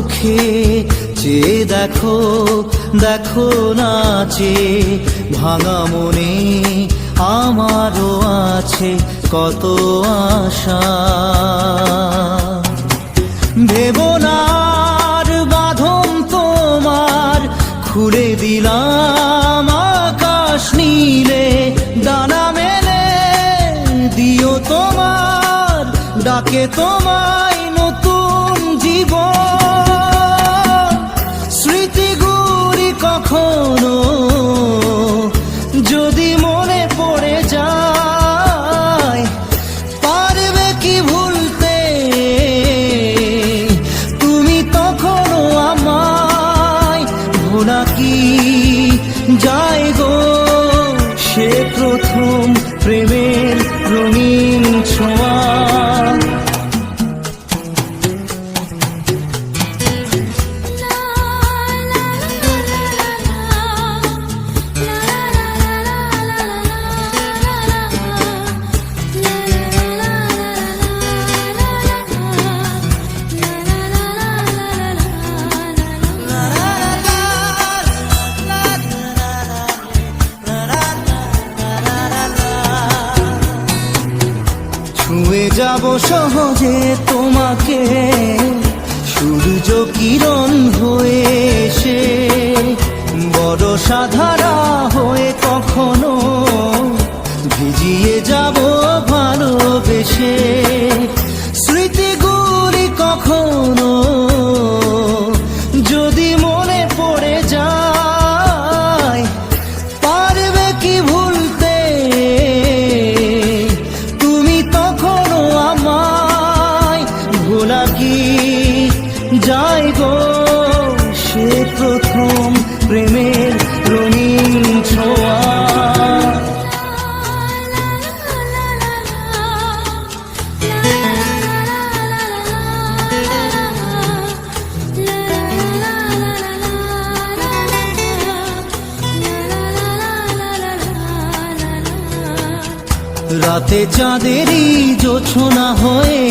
চোখে চেয়ে দেখো, দেখো নাচে ভাঙা মনে আমারও আছে কত আশা। ভেবো না আর বাঁধন তোমার, খুলে দিলাম আকাশ নীলে, ডানা মেলে দিও তোমার ডাকে তোমায় নতুন জীবন। স্মৃতিগুলি কখনো যদি মনে পড়ে যায়, পারবে কি ভুলতে তুমি তখনও আমায়? ভোলা কি যায় গো সে প্রথম প্রেমের রঙিন ছোঁয়া। ছুঁয়ে যাব সহজে তোমাকে সূর্য কিরণ হয়ে এসে, বড় সাধারা হয়ে কখনো ভিজিয়ে যাব ভালোবেসে। স্মৃতিগুলি কখনো যদি মনে পড়ে যায়, পারবে কি ভুলতে তুমি তখনও আমায়? ভোলা কি যায় গো সে প্রথম প্রেমের রঙিন ছোঁয়া। রাতে চাঁদেরই জোছনা হয়ে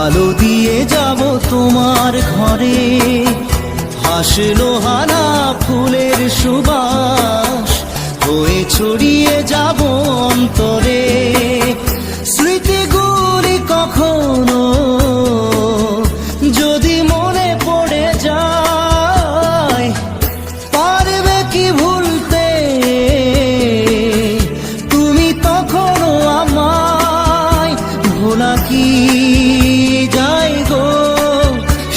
আলো দিয়ে যাব তোমার ঘরে, হাসলো হানা ফুলের সুবাস হয়ে ছড়িয়ে যাব অন্তরে। স্মৃতিগুলি কখনো যদি মনে পড়ে যায়, পারবে কি ভুলতে তুমি তখনও আমায়? ভোলা কি যায় গো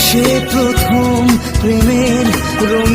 সে প্রথম প্রেমের রঙ।